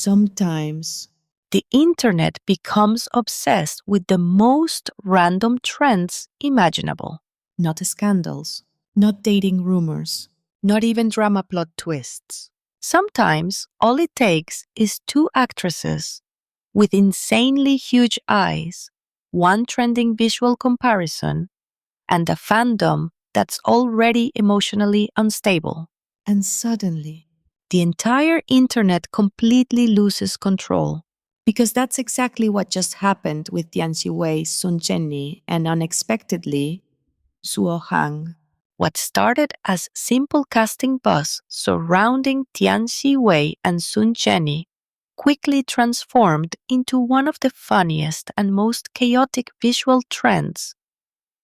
Sometimes, The internet becomes obsessed with the most random trends imaginable. not scandals, not dating rumors, not even drama plot twists. Sometimes all it takes is two actresses with insanely huge eyes, one trending visual comparison, and a fandom that's already emotionally unstable. And suddenly, The entire internet completely loses control. because that's exactly what just happened with Tian Xiwei, Zhenni, and unexpectedly, Zuo Hang. What started as simple casting buzz surrounding Tian Xiwei and Zhenni quickly transformed into one of the funniest and most chaotic visual trends,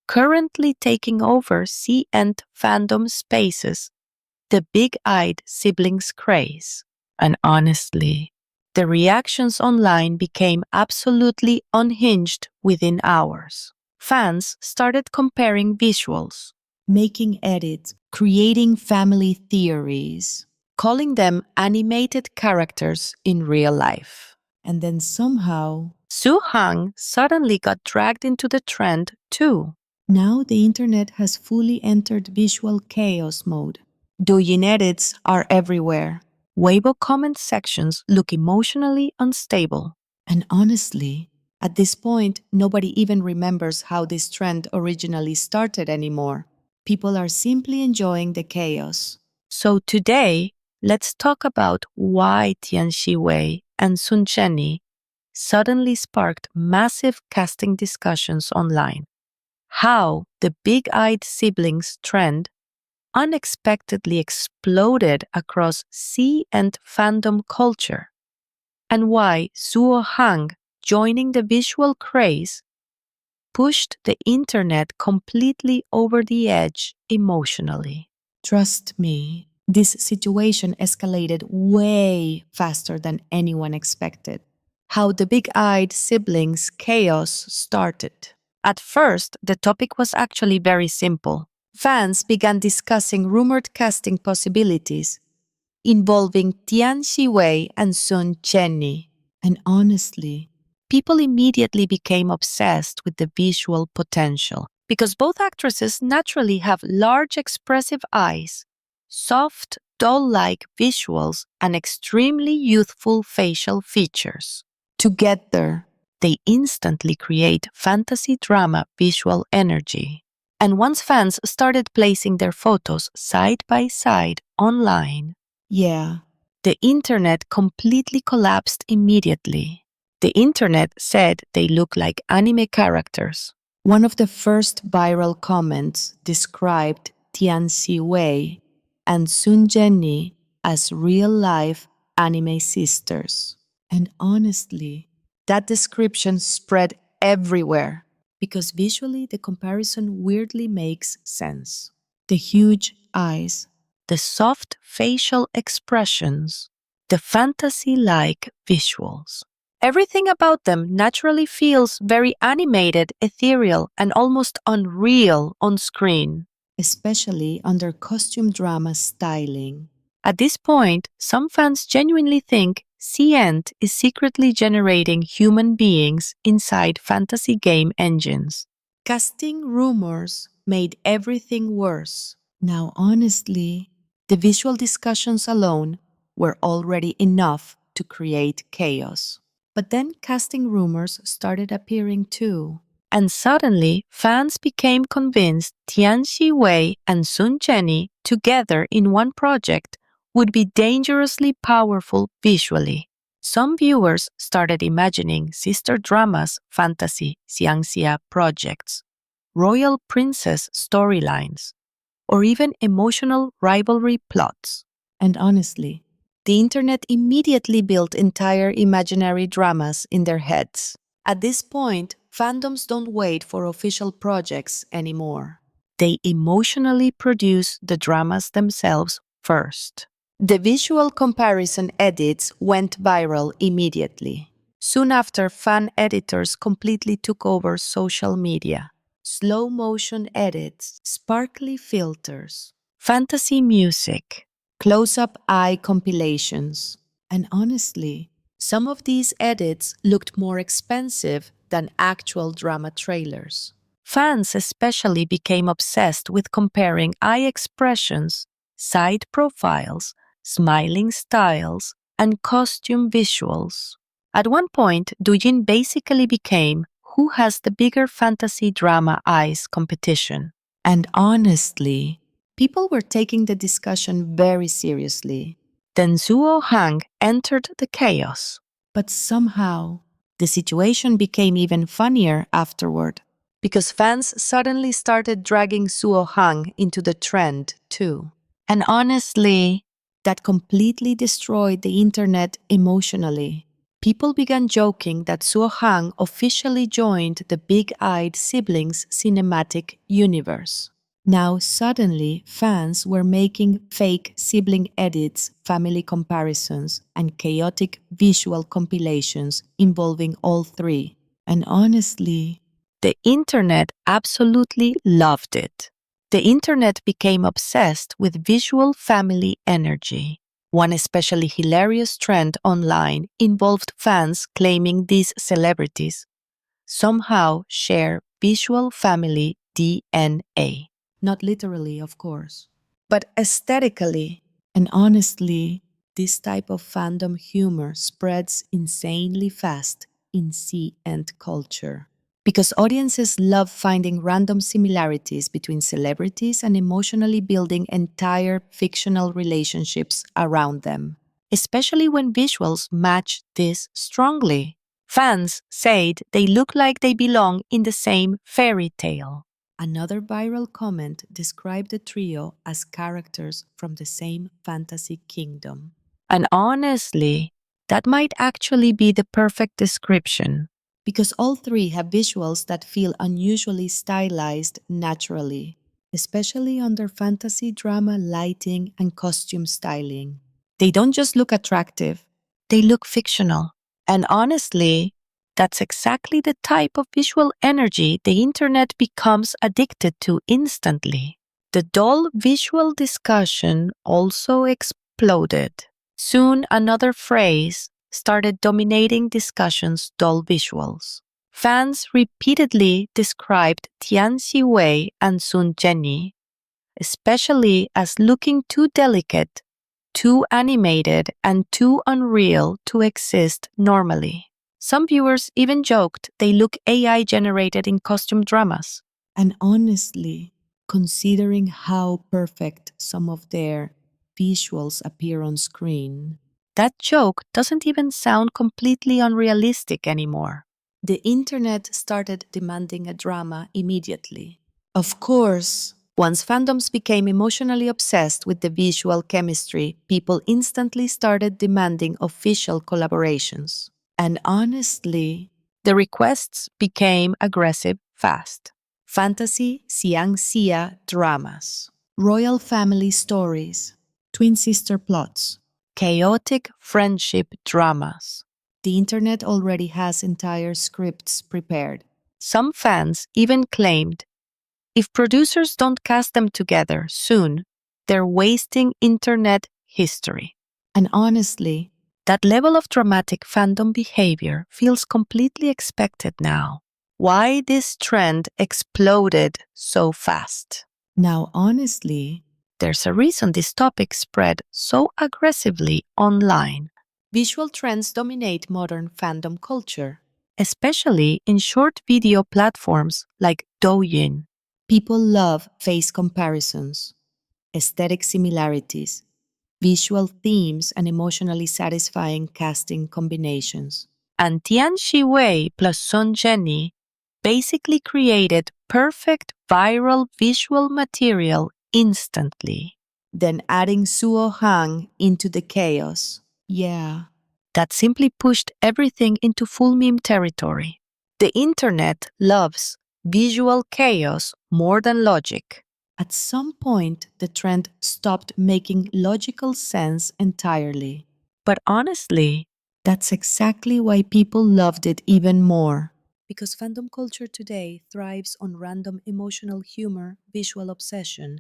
currently taking over C-ent fandom spaces, the big-eyed siblings craze. And honestly, the reactions online became absolutely unhinged within hours. Fans started comparing visuals, Making edits, creating family theories, calling them animated characters in real life. and then somehow, Zuo Hang suddenly got dragged into the trend too. now the internet has fully entered visual chaos mode. Douyin edits are everywhere. Weibo comment sections look emotionally unstable. And honestly, at this point, nobody even remembers how this trend originally started anymore. People are simply enjoying the chaos. So today, let's talk about why Tian Xiwei and Zhenni suddenly sparked massive casting discussions online. How the big-eyed siblings trend unexpectedly exploded across C-ent fandom culture, and why Zuo Hang joining the visual craze pushed the internet completely over the edge emotionally. Trust me, this situation escalated way faster than anyone expected. How the big-eyed siblings' chaos started. At first, the topic was actually very simple. Fans began discussing rumored casting possibilities involving Tian Xiwei and Zhenni. And honestly, People immediately became obsessed with the visual potential because both actresses naturally have large expressive eyes, soft, doll-like visuals, and extremely youthful facial features. together, They instantly create fantasy drama visual energy. And once fans started placing their photos side by side online, yeah, the internet completely collapsed immediately. The internet said they look like anime characters. one of the first viral comments described Tian Xiwei and Zhenni as real-life anime sisters. And honestly, that description spread everywhere because visually the comparison weirdly makes sense. The huge eyes, The soft facial expressions, the fantasy-like visuals. Everything about them naturally feels very animated, ethereal, and almost unreal on screen. especially under costume drama styling. At this point, some fans genuinely think C-ent is secretly generating human beings inside fantasy game engines. Casting rumors made everything worse. Now, honestly, the visual discussions alone were already enough to create chaos. But then casting rumors started appearing too. And suddenly, fans became convinced Tian Xiwei and Zhenni together in one project would be dangerously powerful visually. Some viewers started imagining sister dramas, fantasy, xiangxia projects, royal princess storylines, or even emotional rivalry plots. And honestly, the internet immediately built entire imaginary dramas in their heads. At this point, fandoms don't wait for official projects anymore. They emotionally produce the dramas themselves first. The visual comparison edits went viral immediately. Soon after, fan editors completely took over social media. Slow motion edits, sparkly filters, Fantasy music, close up eye compilations. And honestly, Some of these edits looked more expensive than actual drama trailers. Fans especially became obsessed with comparing eye expressions, side profiles, smiling styles, and costume visuals. At one point, Douyin basically became who has the bigger fantasy drama eyes competition. And honestly, people were taking the discussion very seriously. Then Zuo Hang entered the chaos. But somehow, the situation became even funnier afterward. Because fans suddenly started dragging Zuo Hang into the trend, too. And honestly, That completely destroyed the internet emotionally. People began joking that Zuo Hang officially joined the big-eyed siblings cinematic universe. Now suddenly, fans were making fake sibling edits, family comparisons, and chaotic visual compilations involving all three. And honestly, the internet absolutely loved it. The internet became obsessed with visual family energy. One especially hilarious trend online involved fans claiming these celebrities somehow share visual family DNA. not literally, of course, but aesthetically. And honestly, this type of fandom humor spreads insanely fast in C-ent culture. Because audiences love finding random similarities between celebrities and emotionally building entire fictional relationships around them. Especially when visuals match this strongly. Fans said they look like they belong in the same fairy tale. Another viral comment described the trio as characters from the same fantasy kingdom. And honestly, that might actually be the perfect description. Because all three have visuals that feel unusually stylized naturally, especially under fantasy drama lighting and costume styling. They don't just look attractive, They look fictional. And honestly, that's exactly the type of visual energy the internet becomes addicted to instantly. The dull visual discussion also exploded. Soon another phrase started dominating discussions: dull visuals. Fans repeatedly described Tian Xiwei and Zhenni, especially as looking too delicate, too animated, and too unreal to exist normally. Some viewers even joked they look AI generated in costume dramas. and honestly, considering how perfect some of their visuals appear on screen, That joke doesn't even sound completely unrealistic anymore. the internet started demanding a drama immediately. Of course, once fandoms became emotionally obsessed with the visual chemistry, people instantly started demanding official collaborations. And honestly, The requests became aggressive fast. fantasy Xiangxia dramas, royal family stories, twin sister plots. Chaotic friendship dramas. The internet already has entire scripts prepared. Some fans even claimed if producers don't cast them together soon, they're wasting internet history. And honestly, That level of dramatic fandom behavior feels completely expected now. Why this trend exploded so fast? now honestly, There's a reason this topic spread so aggressively online, visual trends dominate modern fandom culture. especially in short video platforms like Douyin. People love face comparisons, aesthetic similarities, visual themes, and emotionally satisfying casting combinations. And Tian Xiwei plus Zhenni basically created perfect viral visual material instantly. Then adding Zuo Hang into the chaos. Yeah. That simply pushed everything into full meme territory. The internet loves visual chaos more than logic. At some point, the trend stopped making logical sense entirely. But honestly, That's exactly why people loved it even more. Because fandom culture today thrives on random emotional humor, visual obsession,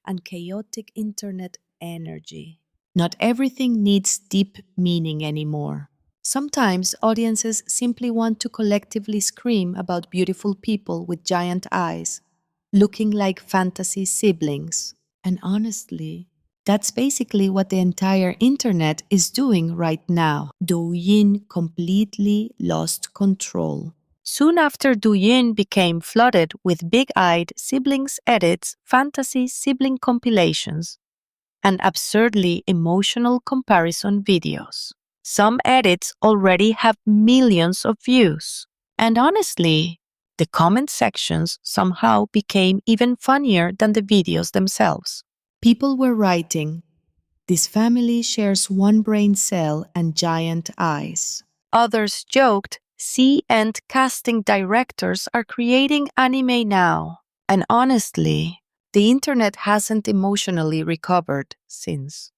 and chaotic internet energy. Not everything needs deep meaning anymore. Sometimes audiences simply want to collectively scream about beautiful people with giant eyes, looking like fantasy siblings. And honestly, that's basically what the entire internet is doing right now. Douyin completely lost control. Soon after, Douyin became flooded with big-eyed siblings edits, fantasy sibling compilations, and absurdly emotional comparison videos. Some edits already have millions of views. And honestly, the comment sections somehow became even funnier than the videos themselves. People were writing, "This family shares one brain cell and giant eyes." Others joked, C-ent casting directors are creating anime now. And honestly, the internet hasn't emotionally recovered since.